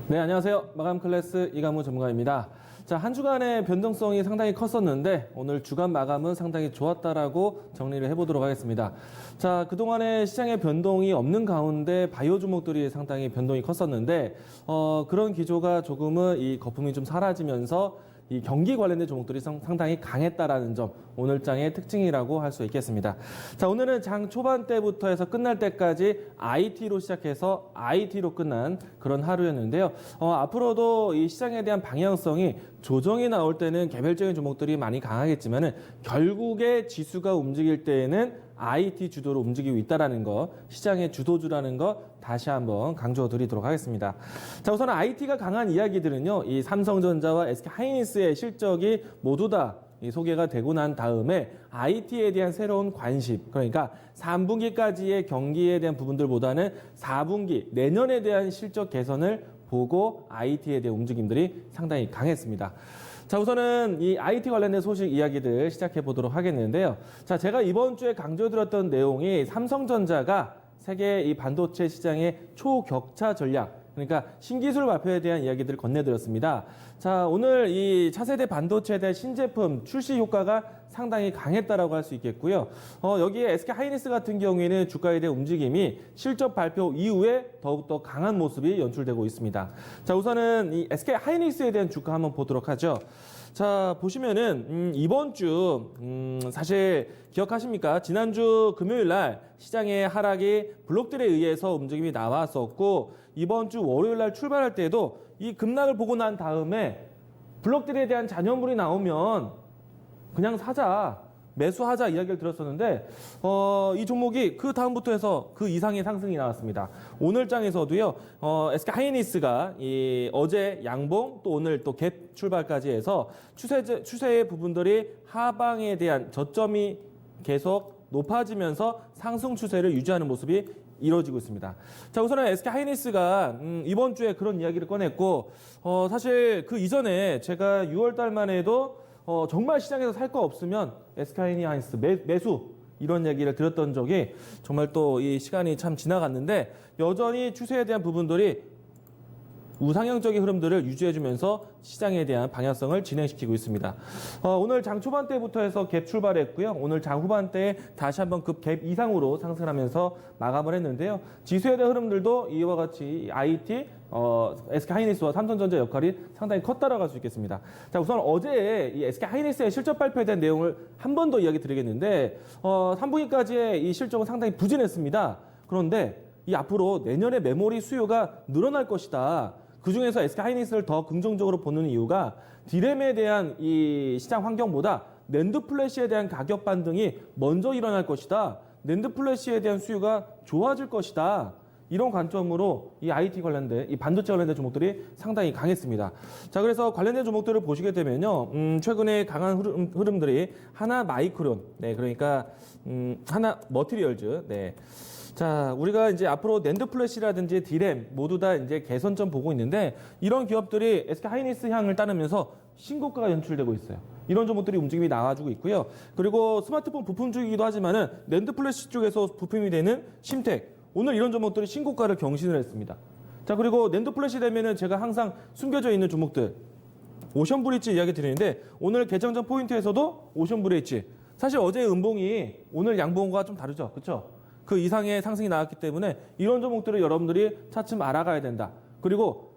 네, 안녕하세요. 마감 클래스 이강무 전문가입니다. 자, 한 주간의 변동성이 상당히 컸었는데 오늘 주간 마감은 상당히 좋았다라고 정리를 해보도록 하겠습니다. 자, 그동안에 시장에 변동이 없는 가운데 바이오 종목들이 상당히 변동이 컸었는데 그런 기조가 조금은 이 거품이 좀 사라지면서 이 경기 관련된 종목들이 상당히 강했다라는 점 오늘 장의 특징이라고 할 수 있겠습니다. 자, 오늘은 장 초반 때부터 해서 끝날 때까지 IT로 시작해서 IT로 끝난 그런 하루였는데요. 앞으로도 이 시장에 대한 방향성이 조정이 나올 때는 개별적인 종목들이 많이 강하겠지만은 결국에 지수가 움직일 때에는 IT 주도로 움직이고 있다라는 거, 시장의 주도주라는 거 다시 한번 강조해 드리도록 하겠습니다. 자, 우선 IT가 강한 이야기들은요, 이 삼성전자와 SK하이닉스의 실적이 모두 다 소개가 되고 난 다음에 IT에 대한 새로운 관심, 그러니까 3분기까지의 경기에 대한 부분들보다는 4분기, 내년에 대한 실적 개선을 보고 IT에 대한 움직임들이 상당히 강했습니다. 자, 우선은 이 IT 관련된 소식 이야기들 시작해 보도록 하겠는데요. 자, 제가 이번 주에 강조드렸던 내용이 삼성전자가 세계 이 반도체 시장의 초격차 전략, 그러니까 신기술 발표에 대한 이야기들을 건네드렸습니다. 자, 오늘 이 차세대 반도체에 대한 신제품 출시 효과가 상당히 강했다라고 할 수 있겠고요. 여기에 SK하이닉스 같은 경우에는 주가에 대한 움직임이 실적 발표 이후에 더욱더 강한 모습이 연출되고 있습니다. 자, 우선은 이 SK하이닉스에 대한 주가 한번 보도록 하죠. 자, 보시면은 이번 주 사실 기억하십니까? 지난주 금요일 날 시장의 하락이 블록들에 의해서 움직임이 나왔었고 이번 주 월요일 날 출발할 때도 이 급락을 보고 난 다음에 블록들에 대한 잔여물이 나오면 그냥 사자, 매수하자 이야기를 들었었는데 이 종목이 그 다음부터 해서 그 이상의 상승이 나왔습니다. 오늘 장에서도요. SK하이닉스가 어제 양봉 또 오늘 또 갭 출발까지 해서 추세의 부분들이 하방에 대한 저점이 계속 높아지면서 상승 추세를 유지하는 모습이 이루어지고 있습니다. 자, 우선은 SK하이닉스가 이번 주에 그런 이야기를 꺼냈고 사실 그 이전에 제가 6월 달만 해도 정말 시장에서 살 거 없으면 SK하이닉스 매수 이런 얘기를 드렸던 적이 정말 또 이 시간이 참 지나갔는데 여전히 추세에 대한 부분들이 우상향적인 흐름들을 유지해주면서 시장에 대한 방향성을 진행시키고 있습니다. 오늘 장 초반 때부터 해서 갭 출발했고요. 오늘 장 후반 때에 다시 한번 급 갭 이상으로 상승하면서 마감을 했는데요. 지수에 대한 흐름들도 이와 같이 IT, SK하이닉스와 삼성전자 역할이 상당히 컸다라고 할 수 있겠습니다. 자, 우선 어제 이 SK하이닉스의 실적 발표에 대한 내용을 한 번 더 이야기 드리겠는데 3분기까지의 이 실적은 상당히 부진했습니다. 그런데 이 앞으로 내년에 메모리 수요가 늘어날 것이다. 그중에서 SK하이닉스를 더 긍정적으로 보는 이유가 디램에 대한 이 시장 환경보다 낸드 플래시에 대한 가격 반등이 먼저 일어날 것이다. 낸드 플래시에 대한 수요가 좋아질 것이다. 이런 관점으로 이 IT 관련된, 이 반도체 관련된 종목들이 상당히 강했습니다. 자, 그래서 관련된 종목들을 보시게 되면요. 최근에 강한 흐름들이 하나 마이크론, 네, 그러니까, 하나 머티리얼즈, 네. 자, 우리가 이제 앞으로 낸드 플래시라든지 디램 모두 다 이제 개선점 보고 있는데 이런 기업들이 SK하이닉스 향을 따르면서 신고가가 연출되고 있어요. 이런 종목들이 움직임이 나와주고 있고요. 그리고 스마트폰 부품 쪽이기도 하지만은 낸드 플래시 쪽에서 부품이 되는 심텍 오늘 이런 종목들이 신고가를 경신을 했습니다. 자, 그리고 낸드 플래시 되면은 제가 항상 숨겨져 있는 종목들 오션 브릿지 이야기 드리는데 오늘 개정전 포인트에서도 오션 브릿지 사실 어제 음봉이 오늘 양봉과 좀 다르죠, 그렇죠? 그 이상의 상승이 나왔기 때문에 이런 종목들을 여러분들이 차츰 알아가야 된다. 그리고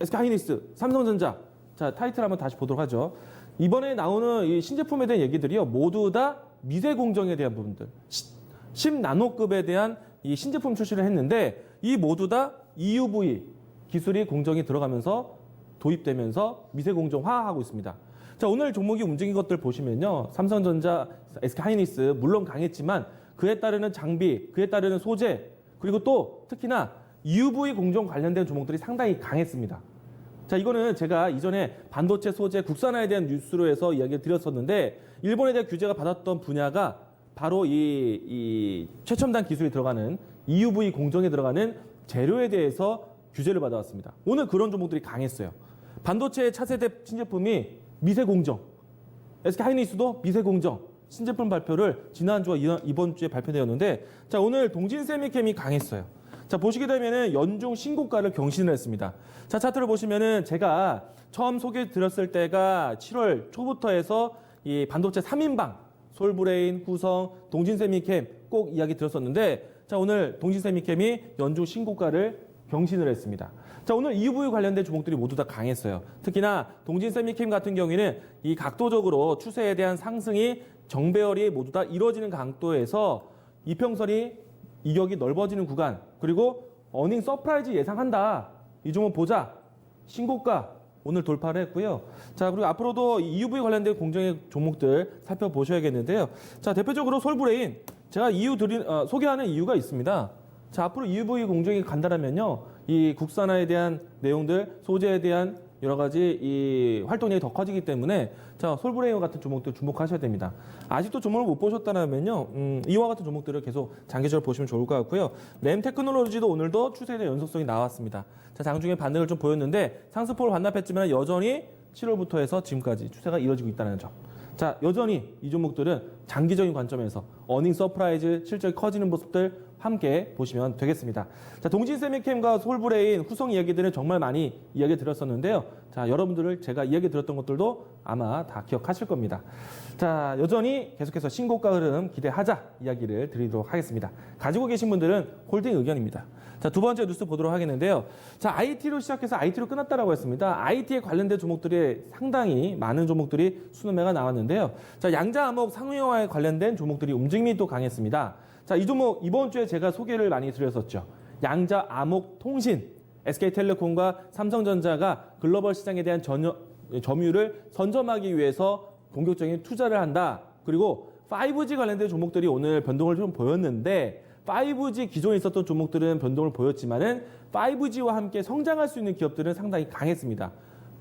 SK하이닉스, 삼성전자, 자, 타이틀 한번 다시 보도록 하죠. 이번에 나오는 이 신제품에 대한 얘기들이요, 모두 다 미세 공정에 대한 부분들, 10나노급에 대한 이 신제품 출시를 했는데 이 모두 다 EUV 기술이 공정이 들어가면서 도입되면서 미세 공정화하고 있습니다. 자, 오늘 종목이 움직인 것들 보시면요, 삼성전자, SK하이닉스 물론 강했지만 그에 따르는 장비, 그에 따르는 소재, 그리고 또 특히나 EUV 공정 관련된 종목들이 상당히 강했습니다. 자, 이거는 제가 이전에 반도체 소재 국산화에 대한 뉴스로 해서 이야기를 드렸었는데 일본에 대한 규제가 받았던 분야가 바로 이 최첨단 기술이 들어가는 EUV 공정에 들어가는 재료에 대해서 규제를 받아왔습니다. 오늘 그런 종목들이 강했어요. 반도체의 차세대 신제품이 미세 공정, SK하이닉스도 미세 공정, 신제품 발표를 지난주와 이번 주에 발표되었는데 자, 오늘 동진 세미캠이 강했어요. 자, 보시게 되면은 연중 신고가를 경신을 했습니다. 자, 차트를 보시면은 제가 처음 소개 드렸을 때가 7월 초부터 해서 이 반도체 3인방, 솔브레인, 후성, 동진세미캠 꼭 이야기 드렸었는데, 자, 오늘 동진세미캠이 연중 신고가를 경신을 했습니다. 자, 오늘 EUV 관련된 종목들이 모두 다 강했어요. 특히나 동진세미캠 같은 경우에는 이 각도적으로 추세에 대한 상승이 정배열이 모두 다 이루어지는 강도에서 이평선이 이격이 넓어지는 구간, 그리고 어닝 서프라이즈 예상한다. 이 종목 보자. 신고가 오늘 돌파를 했고요. 자, 그리고 앞으로도 EUV 관련된 공정의 종목들 살펴보셔야겠는데요. 자, 대표적으로 솔브레인. 제가 소개하는 이유가 있습니다. 자, 앞으로 EUV 공정이 간다라면요, 이 국산화에 대한 내용들, 소재에 대한 여러 가지 이 활동량이 더 커지기 때문에 자, 솔브레인 같은 종목들 주목하셔야 됩니다. 아직도 종목을 못 보셨다면요, 이와 같은 종목들을 계속 장기적으로 보시면 좋을 것 같고요. 램 테크놀로지도 오늘도 추세에 대한 연속성이 나왔습니다. 자, 장중에 반등을 좀 보였는데 상승폭을 반납했지만 여전히 7월부터 해서 지금까지 추세가 이어지고 있다는 점. 자, 여전히 이 종목들은 장기적인 관점에서 어닝 서프라이즈 실적이 커지는 모습들 함께 보시면 되겠습니다. 자, 동진세미캠과 솔브레인, 후성 이야기들은 정말 많이 이야기 드렸었는데요. 자, 여러분들을 제가 이야기 드렸던 것들도 아마 다 기억하실 겁니다. 자, 여전히 계속해서 신고가 흐름 기대하자 이야기를 드리도록 하겠습니다. 가지고 계신 분들은 홀딩 의견입니다. 자, 두 번째 뉴스 보도록 하겠는데요. 자, IT로 시작해서 IT로 끝났다라고 했습니다. IT에 관련된 종목들이 상당히 많은 종목들이 수능매가 나왔는데요. 자, 양자 암흑 상용화에 관련된 종목들이 움직임이 또 강했습니다. 자, 이 종목 이번 주에 제가 소개를 많이 드렸었죠. 양자 암흑 통신, SK텔레콤과 삼성전자가 글로벌 시장에 대한 점유율을 선점하기 위해서 공격적인 투자를 한다. 그리고 5G 관련된 종목들이 오늘 변동을 좀 보였는데 5G 기존에 있었던 종목들은 변동을 보였지만은 5G와 함께 성장할 수 있는 기업들은 상당히 강했습니다.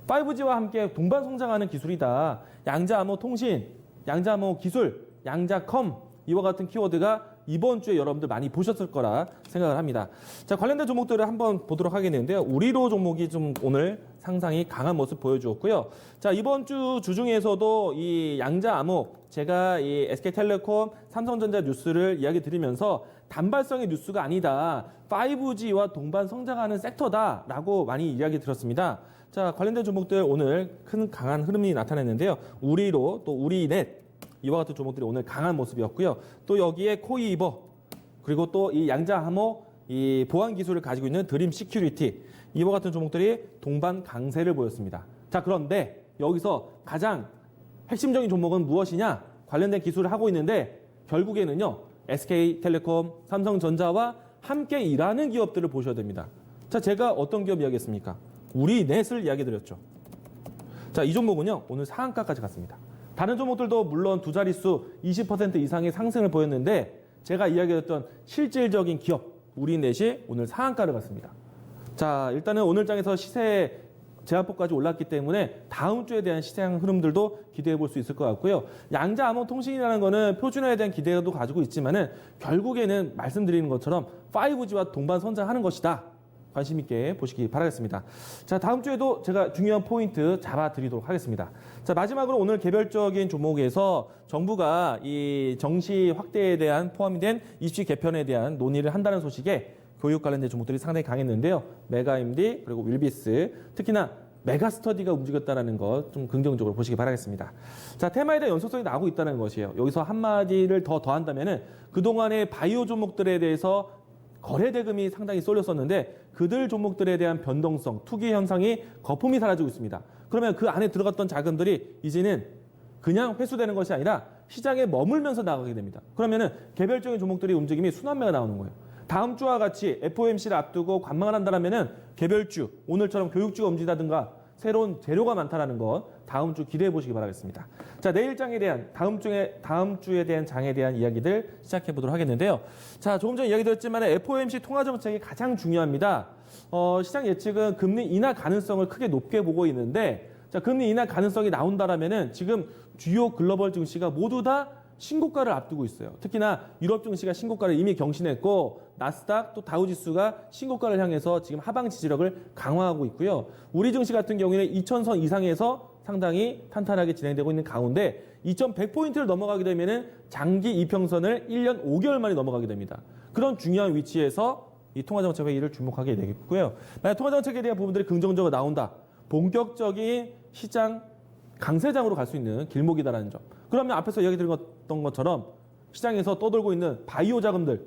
5G와 함께 동반 성장하는 기술이다. 양자 암호 통신, 양자 암호 기술, 양자컴 이와 같은 키워드가 이번 주에 여러분들 많이 보셨을 거라 생각을 합니다. 자, 관련된 종목들을 한번 보도록 하겠는데요. 우리로 종목이 좀 오늘 상당히 강한 모습 보여주었고요. 자, 이번 주 주중에서도 이 양자 암호 제가 이 SK텔레콤, 삼성전자 뉴스를 이야기 드리면서 단발성의 뉴스가 아니다. 5G와 동반 성장하는 섹터다라고 많이 이야기 들었습니다. 자, 관련된 종목들 오늘 큰 강한 흐름이 나타났는데요. 우리로 또 우리넷 이와 같은 종목들이 오늘 강한 모습이었고요. 또 여기에 코이버 그리고 또 이 양자 암호 이 보안 기술을 가지고 있는 드림 시큐리티 이와 같은 종목들이 동반 강세를 보였습니다. 자, 그런데 여기서 가장 핵심적인 종목은 무엇이냐? 관련된 기술을 하고 있는데 결국에는요. SK텔레콤, 삼성전자와 함께 일하는 기업들을 보셔야 됩니다. 자, 제가 어떤 기업 이야기했습니까? 우리넷을 이야기 드렸죠. 자, 이 종목은요. 오늘 상한가까지 갔습니다. 다른 종목들도 물론 두 자릿수 20% 이상의 상승을 보였는데 제가 이야기했던 실질적인 기업 우리넷이 오늘 상한가를 갔습니다. 자, 일단은 오늘 장에서 시세 제한폭까지 올랐기 때문에 다음 주에 대한 시장 흐름들도 기대해 볼 수 있을 것 같고요. 양자 암호 통신이라는 거는 표준화에 대한 기대도 가지고 있지만은 결국에는 말씀드리는 것처럼 5G와 동반 성장하는 것이다. 관심 있게 보시기 바라겠습니다. 자, 다음 주에도 제가 중요한 포인트 잡아드리도록 하겠습니다. 자, 마지막으로 오늘 개별적인 종목에서 정부가 이 정시 확대에 대한 포함이 된 입시 개편에 대한 논의를 한다는 소식에 교육 관련된 종목들이 상당히 강했는데요. 메가임디 그리고 윌비스 특히나 메가스터디가 움직였다는 것 좀 긍정적으로 보시기 바라겠습니다. 자, 테마에 대한 연속성이 나오고 있다는 것이에요. 여기서 한마디를 더 더한다면은 그동안의 바이오 종목들에 대해서 거래 대금이 상당히 쏠렸었는데 그들 종목들에 대한 변동성, 투기 현상이 거품이 사라지고 있습니다. 그러면 그 안에 들어갔던 자금들이 이제는 그냥 회수되는 것이 아니라 시장에 머물면서 나가게 됩니다. 그러면은 개별적인 종목들의 움직임이 순환매가 나오는 거예요. 다음 주와 같이 FOMC를 앞두고 관망을 한다면은 개별주, 오늘처럼 교육주가 움직이다든가 새로운 재료가 많다라는 것 다음 주 기대해 보시기 바라겠습니다. 자, 내일 장에 대한 다음 주에 대한 장에 대한 이야기들 시작해 보도록 하겠는데요. 자, 조금 전에 이야기 드렸지만 FOMC 통화 정책이 가장 중요합니다. 시장 예측은 금리 인하 가능성을 크게 높게 보고 있는데 자, 금리 인하 가능성이 나온다라면은 지금 주요 글로벌 증시가 모두 다 신고가를 앞두고 있어요. 특히나 유럽 증시가 신고가를 이미 경신했고 나스닥 또 다우지수가 신고가를 향해서 지금 하방 지지력을 강화하고 있고요. 우리 증시 같은 경우에는 2000선 이상에서 상당히 탄탄하게 진행되고 있는 가운데 2100포인트를 넘어가게 되면은 장기 이평선을 1년 5개월 만에 넘어가게 됩니다. 그런 중요한 위치에서 이 통화정책 회의를 주목하게 되겠고요. 만약 통화정책에 대한 부분들이 긍정적으로 나온다. 본격적인 시장 강세장으로 갈 수 있는 길목이다라는 점. 그러면 앞에서 이야기 드렸던 것처럼 시장에서 떠돌고 있는 바이오 자금들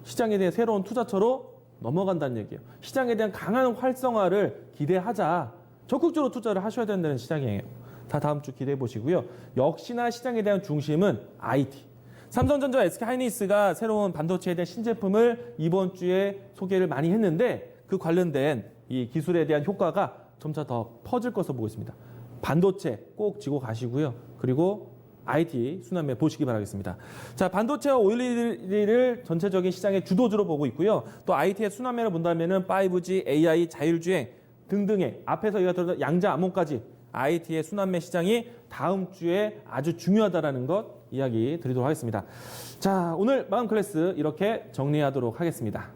시장에 대한 새로운 투자처로 넘어간다는 얘기예요. 시장에 대한 강한 활성화를 기대하자. 적극적으로 투자를 하셔야 된다는 시장이에요. 다 다음 주 기대해 보시고요. 역시나 시장에 대한 중심은 IT. 삼성전자, SK하이닉스가 새로운 반도체에 대한 신제품을 이번 주에 소개를 많이 했는데 그 관련된 이 기술에 대한 효과가 점차 더 퍼질 것으로 보고 있습니다. 반도체 꼭 쥐고 가시고요. 그리고 IT 순환매 보시기 바라겠습니다. 자, 반도체와 오일리를 전체적인 시장의 주도주로 보고 있고요. 또 IT의 순환매를 본다면은 5G, AI, 자율주행 등등의 앞에서 얘기가 들었던 양자 암호까지 IT의 순환매 시장이 다음 주에 아주 중요하다라는 것 이야기 드리도록 하겠습니다. 자, 오늘 마감 클래스 이렇게 정리하도록 하겠습니다.